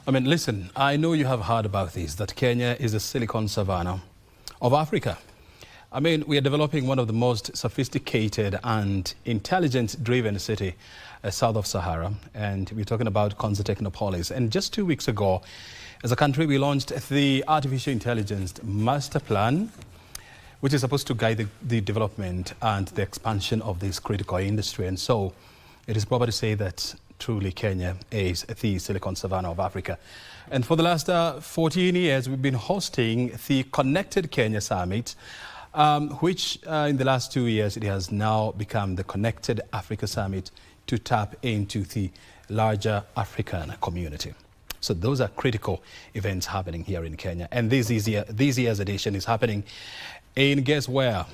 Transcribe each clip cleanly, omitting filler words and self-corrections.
I mean, listen, I know you have heard about this, that Kenya is the Silicon Savannah of Africa. I mean, we are developing one of the most sophisticated and intelligence-driven city south of Sahara, and we're talking about Konza Technopolis. And just 2 weeks ago, as a country, we launched the Artificial Intelligence Master Plan, which is supposed to guide the development and the expansion of this critical industry. And so it is proper to say that truly Kenya is the Silicon Savannah of Africa. And for the last 14 years, we've been hosting the Connected Kenya Summit, which in the last 2 years, it has now become the Connected Africa Summit to tap into the larger African community. So those are critical events happening here in Kenya. And this year's edition is happening in, guess where?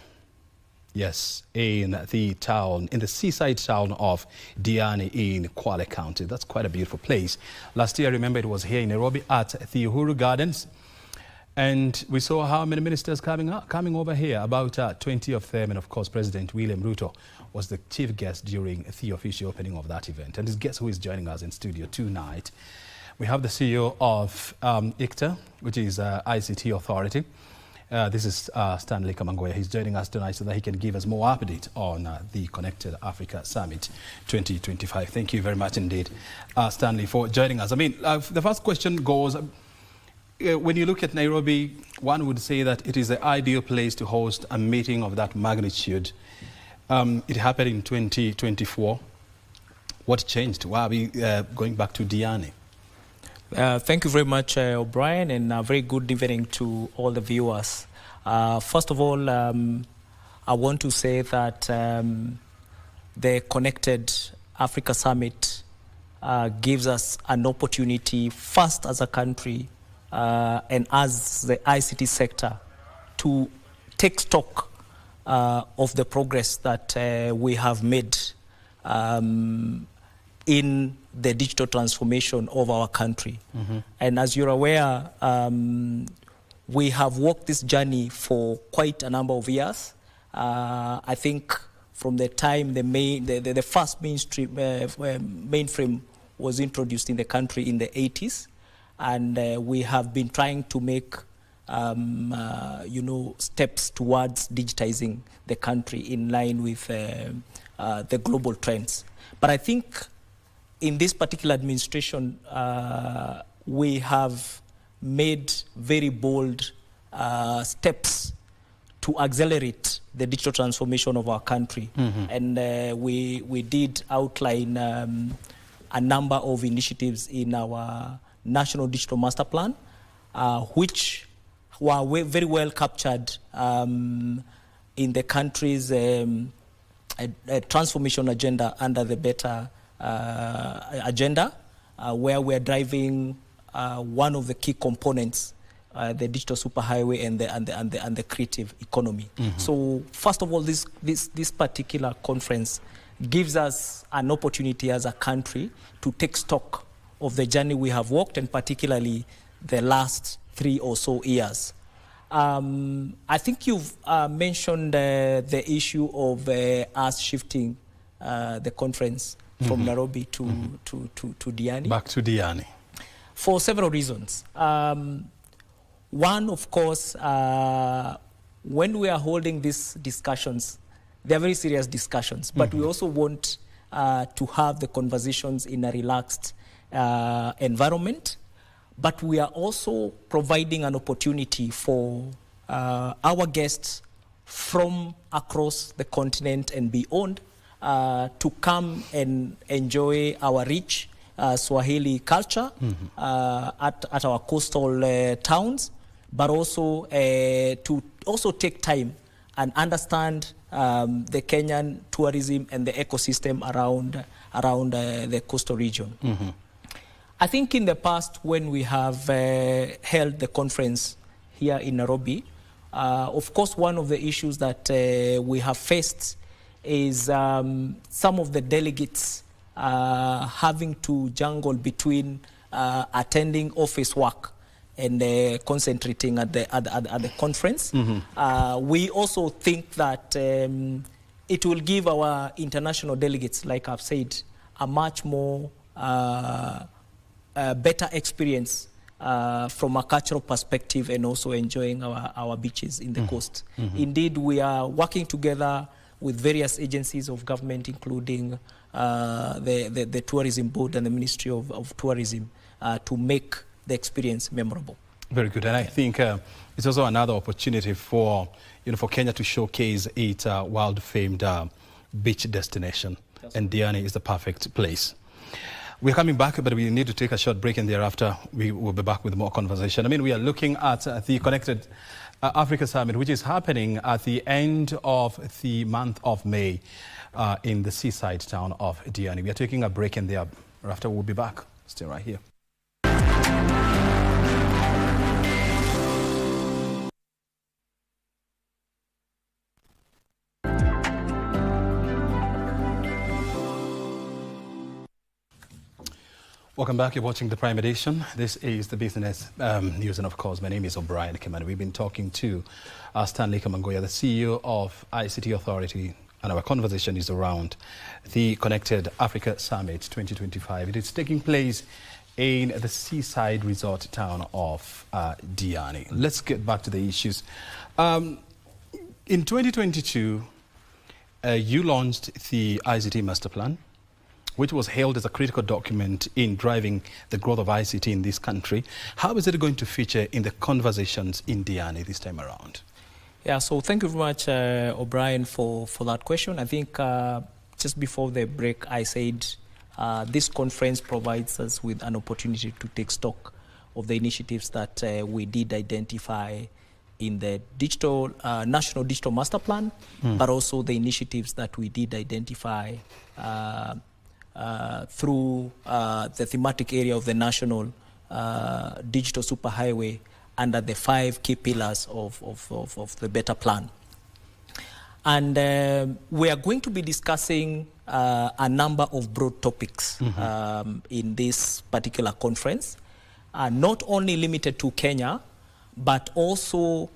Yes, in the seaside town of Diani in Kwale County. That's quite a beautiful place. Last year, remember, it was here in Nairobi at the Uhuru Gardens. And we saw how many ministers coming over here, about 20 of them. And of course, President William Ruto was the chief guest during the official opening of that event. And guess who is joining us in studio tonight? We have the CEO of ICTA, which is ICT Authority. This is Stanley Kamanguya. He's joining us tonight so that he can give us more update on the Connected Africa Summit 2025. Thank you very much indeed, Stanley, for joining us. I mean, the first question goes, when you look at Nairobi, one would say that it is the ideal place to host a meeting of that magnitude. It happened in 2024. What changed? Why are we going back to Diani? Thank you very much, O'Brien, and a very good evening to all the viewers. First of all, I want to say that the Connected Africa Summit gives us an opportunity, first as a country and as the ICT sector, to take stock of the progress that we have made in the digital transformation of our country. Mm-hmm. And as you're aware, we have walked this journey for quite a number of years. I think from the time the first mainframe was introduced in the country in the 80s, and we have been trying to make steps towards digitizing the country in line with the global trends. But I think in this particular administration, we have made very bold steps to accelerate the digital transformation of our country. Mm-hmm. And we did outline a number of initiatives in our National Digital Master Plan, which were very well captured in the country's transformation agenda under the Better agenda, where we're driving one of the key components, the digital superhighway and the creative economy. Mm-hmm. So first of all, this particular conference gives us an opportunity as a country to take stock of the journey we have walked, and particularly the last 3 or so years. I think you've mentioned the issue of us shifting the conference from Nairobi to Diani. Back to Diani. For several reasons. One, of course, when we are holding these discussions, they are very serious discussions, but we also want to have the conversations in a relaxed environment. But we are also providing an opportunity for our guests from across the continent and beyond to come and enjoy our rich Swahili culture at our coastal towns, but also to also take time and understand the Kenyan tourism and the ecosystem around the coastal region. Mm-hmm. I think in the past, when we have held the conference here in Nairobi, of course, one of the issues that we have faced is some of the delegates having to jungle between attending office work and concentrating at the conference. Mm-hmm. We also think that it will give our international delegates, like I've said, a much more better experience from a cultural perspective, and also enjoying our beaches in the coast. Indeed, we are working together with various agencies of government, including the Tourism Board and the Ministry of Tourism, to make the experience memorable. Very good, and I think it's also another opportunity for for Kenya to showcase its world-famed beach destination, and Diani is the perfect place. We're coming back, but we need to take a short break, and thereafter we will be back with more conversation. I mean, we are looking at the Connected Africa Summit, which is happening at the end of the month of May in the seaside town of Diani. We are taking a break, and thereafter we'll be back. Stay right here. Welcome back. You're watching the Prime Edition. This is the business news, and of course, my name is O'Brien Kamanguya. We've been talking to Stanley Kamanguya, the CEO of ICT Authority, and our conversation is around the Connected Africa Summit 2025. It is taking place in the seaside resort town of Diani. Let's get back to the issues. In 2022, you launched the ICT Master Plan, which was hailed as a critical document in driving the growth of ICT in this country. How is it going to feature in the conversations in Diani this time around? Yeah, so thank you very much, O'Brien, for that question. I think just before the break, I said this conference provides us with an opportunity to take stock of the initiatives that we did identify in the National Digital Master Plan, but also the initiatives that we did identify through the thematic area of the National Digital Superhighway under the 5 key pillars of the Better Plan. And we are going to be discussing a number of broad topics in this particular conference, not only limited to Kenya, but also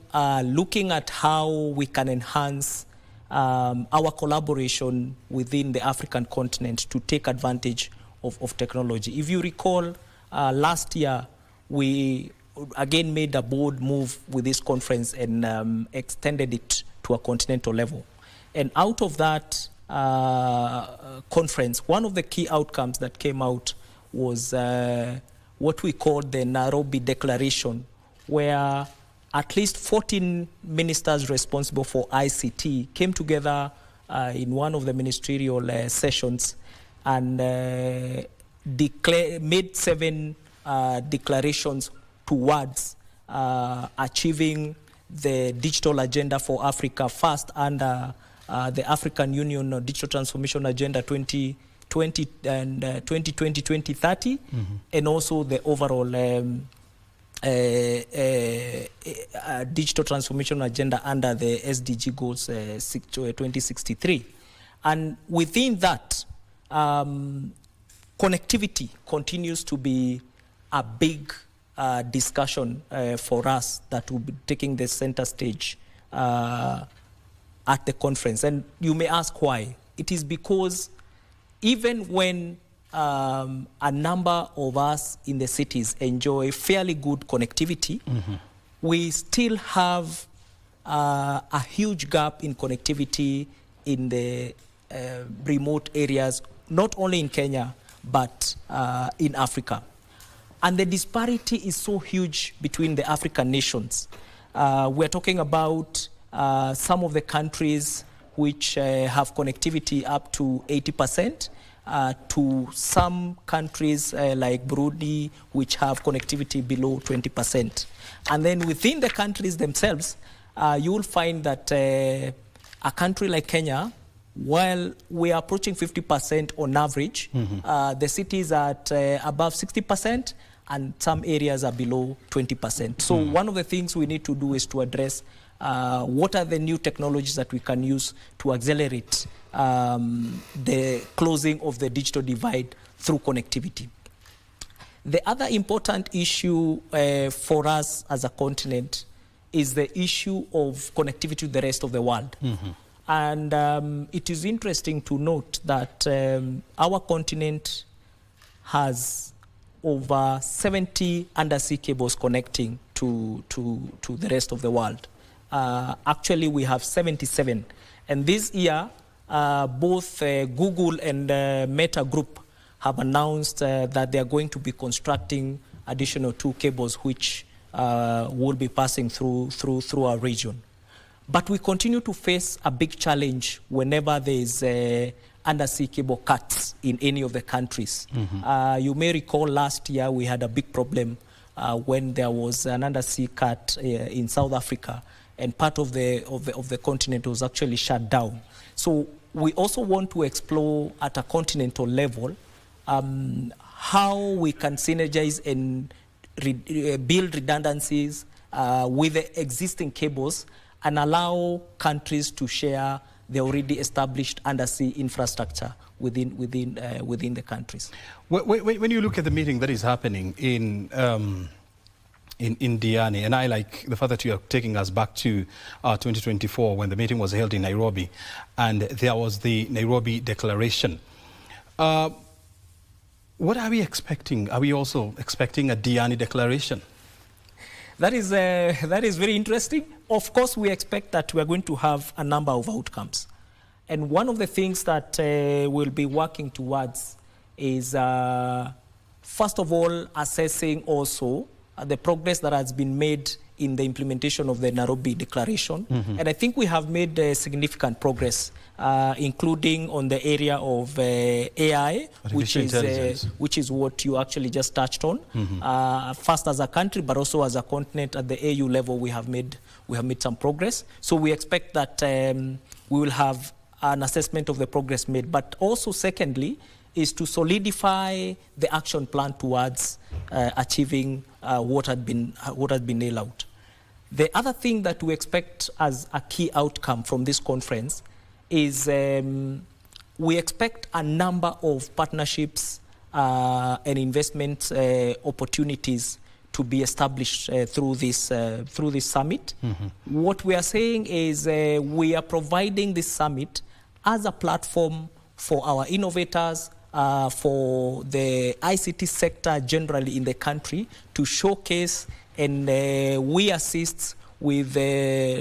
looking at how we can enhance our collaboration within the African continent to take advantage of technology. If you recall, last year we again made a bold move with this conference and extended it to a continental level. And out of that conference, one of the key outcomes that came out was what we called the Nairobi Declaration, where at least 14 ministers responsible for ICT came together in one of the ministerial sessions and made 7 declarations towards achieving the digital agenda for Africa, first under the African Union Digital Transformation Agenda 2020-2030, and also the overall digital transformation agenda under the SDG goals 2063. And within that, connectivity continues to be a big discussion for us that will be taking the center stage at the conference. And you may ask why. It is because even when a number of us in the cities enjoy fairly good connectivity, we still have a huge gap in connectivity in the remote areas, not only in Kenya, but in Africa. And the disparity is so huge between the African nations. We're talking about some of the countries which have connectivity up to 80%, to some countries like Burundi, which have connectivity below 20%. And then within the countries themselves, you will find that a country like Kenya, while we are approaching 50% on average, the cities are at above 60%, and some areas are below 20%. So one of the things we need to do is to address what are the new technologies that we can use to accelerate the closing of the digital divide through connectivity. The other important issue for us as a continent is the issue of connectivity to the rest of the world. And it is interesting to note that our continent has over 70 undersea cables connecting to the rest of the world. Actually, we have 77. And this year, both Google and Meta Group have announced that they are going to be constructing additional 2 cables which will be passing through our region. But we continue to face a big challenge whenever there is undersea cable cuts in any of the countries. You may recall last year we had a big problem when there was an undersea cut in South Africa, and part of the continent was actually shut down. So we also want to explore at a continental level how we can synergize and build redundancies with the existing cables and allow countries to share the already established undersea infrastructure within the countries. When you look at the meeting that is happening in Diani, and I like the fact that you are taking us back to 2024 when the meeting was held in Nairobi, and there was the Nairobi Declaration. What are we expecting? Are we also expecting a Diani Declaration? That is very interesting. Of course, we expect that we are going to have a number of outcomes. And one of the things that we'll be working towards is, first of all, assessing also the progress that has been made in the implementation of the Nairobi Declaration. And I think we have made significant progress, including on the area of AI, which is what you actually just touched on. First as a country, but also as a continent at the AU level, we have made some progress. So we expect that we will have an assessment of the progress made. But also, secondly, is to solidify the action plan towards achieving what had been nailed out. The other thing that we expect as a key outcome from this conference is we expect a number of partnerships and investment opportunities to be established through this summit. What we are saying is we are providing this summit as a platform for our innovators, for the ICT sector generally in the country to showcase, and we assist with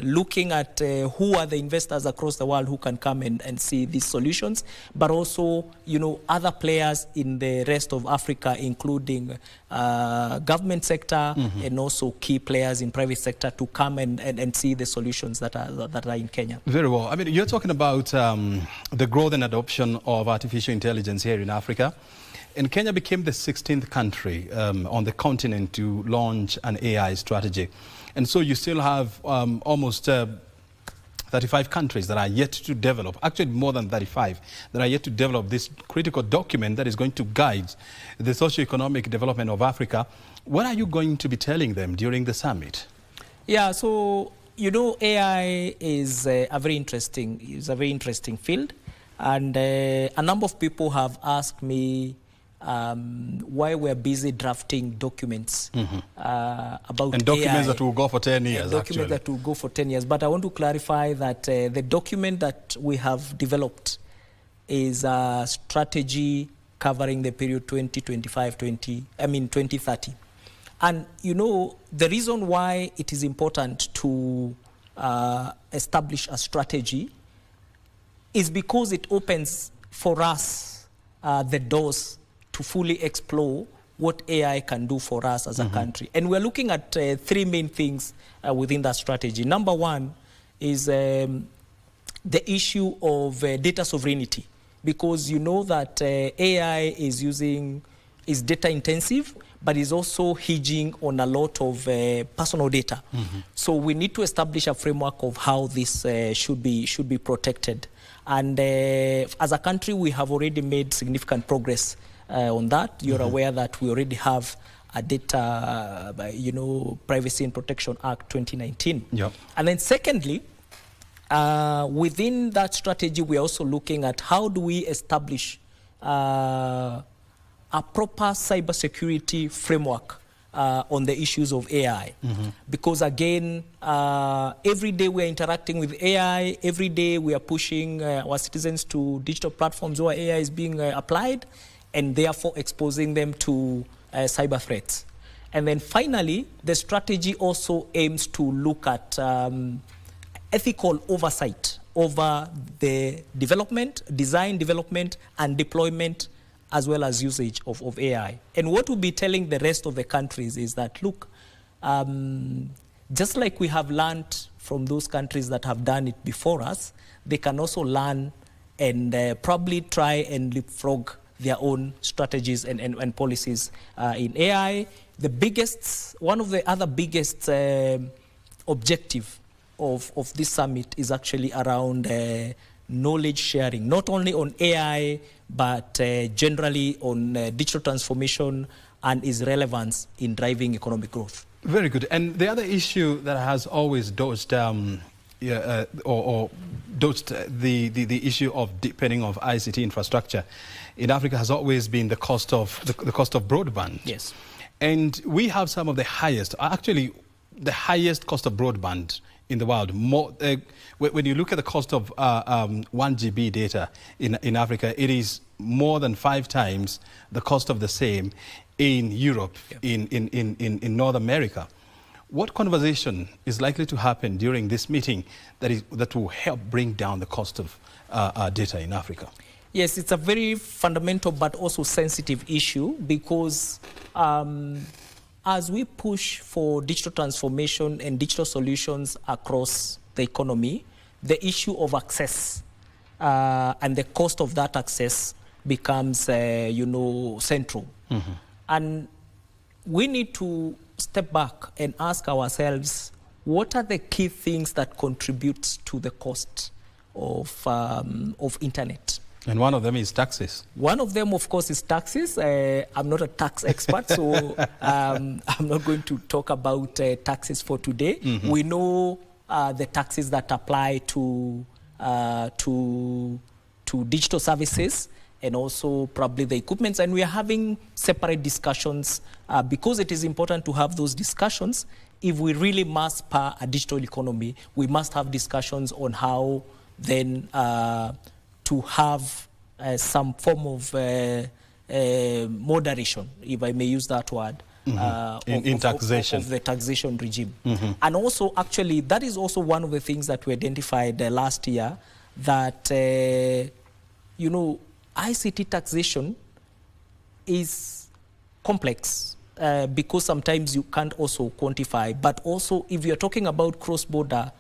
looking at who are the investors across the world who can come and see these solutions, but also, other players in the rest of Africa, including government sector and also key players in private sector to come and see the solutions that are in Kenya. Very well. I mean, you're talking about the growth and adoption of artificial intelligence here in Africa. And Kenya became the 16th country on the continent to launch an AI strategy. And so you still have almost 35 countries that are yet to develop, actually more than 35, that are yet to develop this critical document that is going to guide the socio-economic development of Africa. What are you going to be telling them during the summit? Yeah, so, AI is a very interesting field. And a number of people have asked me why we're busy drafting documents about and documents AI, that will go for 10 years. Documents that will go for 10 years. But I want to clarify that the document that we have developed is a strategy covering the period 2030. And the reason why it is important to establish a strategy is because it opens for us the doors to fully explore what AI can do for us as a country. And we're looking at 3 main things within that strategy. Number one is the issue of data sovereignty, because that AI is data intensive, but is also hinging on a lot of personal data. So we need to establish a framework of how this should be protected. And as a country, we have already made significant progress on that. You're aware that we already have a Data Privacy and Protection Act 2019. Yep. And then secondly, within that strategy, we're also looking at how do we establish a proper cybersecurity framework on the issues of AI. Because again, every day we're interacting with AI, every day we are pushing our citizens to digital platforms where AI is being applied, and therefore exposing them to cyber threats. And then finally, the strategy also aims to look at ethical oversight over the development, design, development, and deployment, as well as usage of AI. And what we'll be telling the rest of the countries is that, look, just like we have learned from those countries that have done it before us, they can also learn and probably try and leapfrog their own strategies and policies in AI. One of the other biggest objective of this summit is actually around knowledge sharing, not only on AI, but generally on digital transformation and its relevance in driving economic growth. Very good. And the other issue that has always dodged the issue of deepening of ICT infrastructure in Africa has always been the cost of broadband. Yes. And we have some of the highest, actually the highest cost of broadband in the world. When you look at the cost of 1 GB data in Africa, it is more than 5 times the cost of the same in Europe, in North America. What conversation is likely to happen during this meeting that will help bring down the cost of data in Africa? Yes, it's a very fundamental but also sensitive issue because as we push for digital transformation and digital solutions across the economy, the issue of access and the cost of that access becomes, central. Mm-hmm. And we need to step back and ask ourselves, what are the key things that contribute to the cost of internet? And one of them is taxes. One of them, of course, is taxes. I'm not a tax expert, so I'm not going to talk about taxes for today. Mm-hmm. We know the taxes that apply to digital services and also probably the equipments. And we are having separate discussions because it is important to have those discussions. If we really must power a digital economy, we must have discussions on how then to have some form of moderation, if I may use that word, in taxation. Of the taxation regime. Mm-hmm. And also, actually, that is also one of the things that we identified last year, that, ICT taxation is complex because sometimes you can't also quantify, but also if you're talking about cross-border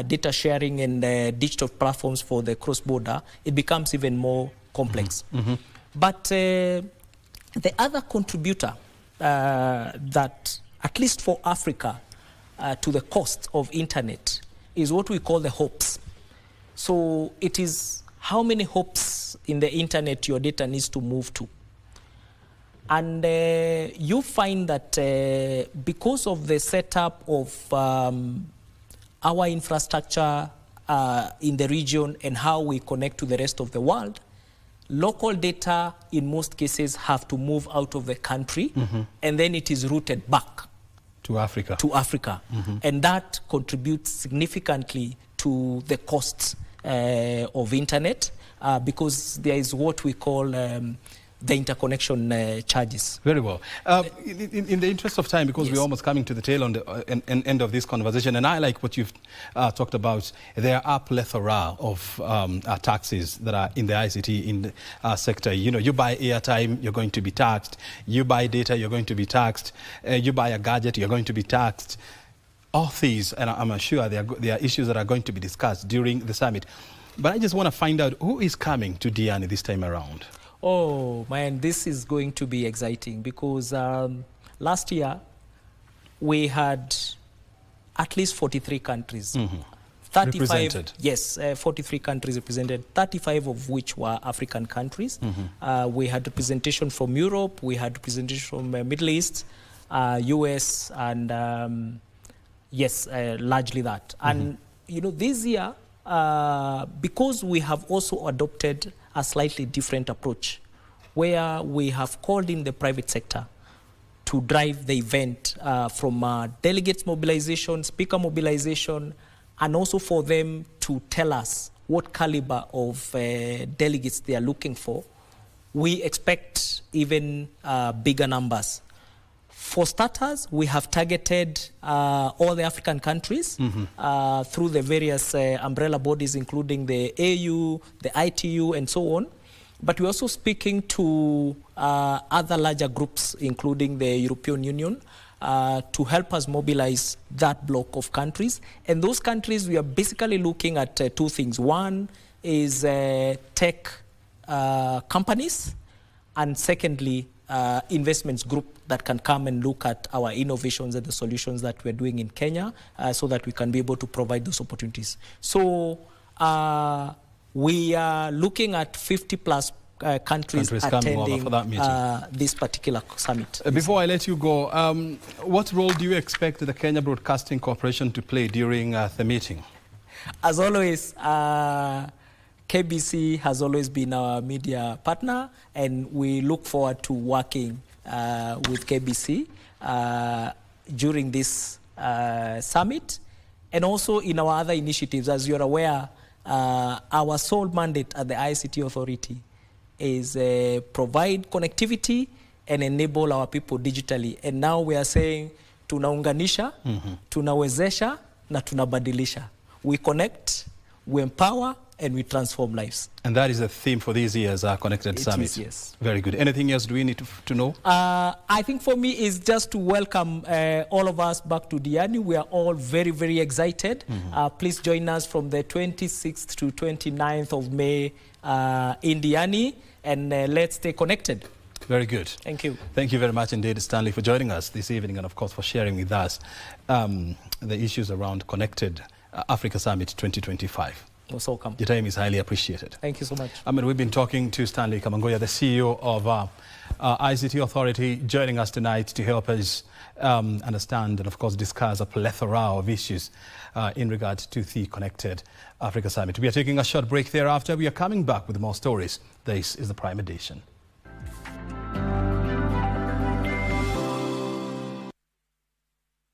data sharing and digital platforms for the cross-border, it becomes even more complex. Mm-hmm. But the other contributor that, at least for Africa, to the cost of internet is what we call the hops. So it is how many hops in the internet your data needs to move to. And you find that because of the setup of our infrastructure in the region and how we connect to the rest of the world, local data in most cases have to move out of the country, mm-hmm. and then it is routed back to Africa. Mm-hmm. And that contributes significantly to the costs of internet because there is what we call the interconnection charges. Very well. In the interest of time, because yes, we're almost coming to the tail end of this conversation, and I like what you've talked about, there are a plethora of taxes that are in the ICT sector. You buy airtime, you're going to be taxed. You buy data, you're going to be taxed. You buy a gadget, you're going to be taxed. All these, and I'm sure there are issues that are going to be discussed during the summit. But I just want to find out who is coming to Diani this time around. Oh, man, this is going to be exciting because last year we had at least 43 countries. Mm-hmm. 35, represented. Yes, 43 countries represented, 35 of which were African countries. Mm-hmm. We had representation from Europe, we had representation from Middle East, US, and yes, largely that. Mm-hmm. And, this year, because we have also adopted a slightly different approach where we have called in the private sector to drive the event from delegates mobilization, speaker mobilization, and also for them to tell us what caliber of delegates they are looking for. We expect even bigger numbers. For starters, we have targeted all the African countries through the various umbrella bodies, including the AU, the ITU, and so on. But we're also speaking to other larger groups, including the European Union, to help us mobilize that block of countries. And those countries, we are basically looking at two things. One is tech companies, and secondly, investments group that can come and look at our innovations and the solutions that we're doing in Kenya, so that we can be able to provide those opportunities. So we are looking at 50 plus countries attending for that meeting. This particular summit. Before I let you go, what role do you expect the Kenya Broadcasting Corporation to play during the meeting? As always, KBC has always been our media partner, and we look forward to working with KBC during this summit, and also in our other initiatives. As you're aware, our sole mandate at the ICT Authority is provide connectivity and enable our people digitally. And now we are saying tunaunganisha, tunawezesha, na tunabadilisha. We connect, we empower, and we transform lives. And that is a theme for this year's Connected Summit. Is, yes. Very good. Anything else do we need to know? I think for me is just to welcome all of us back to Diani. We are all very, very excited. Please join us from the 26th to 29th of May in Diani, and let's stay connected. Very good. Thank you. Thank you very much indeed, Stanley, for joining us this evening, and of course for sharing with us the issues around Connected Africa Summit 2025. Most welcome. Your time is highly appreciated. Thank you so much. I mean, we've been talking to Stanley Kamanguya, the CEO of ICT Authority, joining us tonight to help us understand and, of course, discuss a plethora of issues in regard to the Connected Africa Summit. We are taking a short break thereafter. We are coming back with more stories. This is the Prime Edition.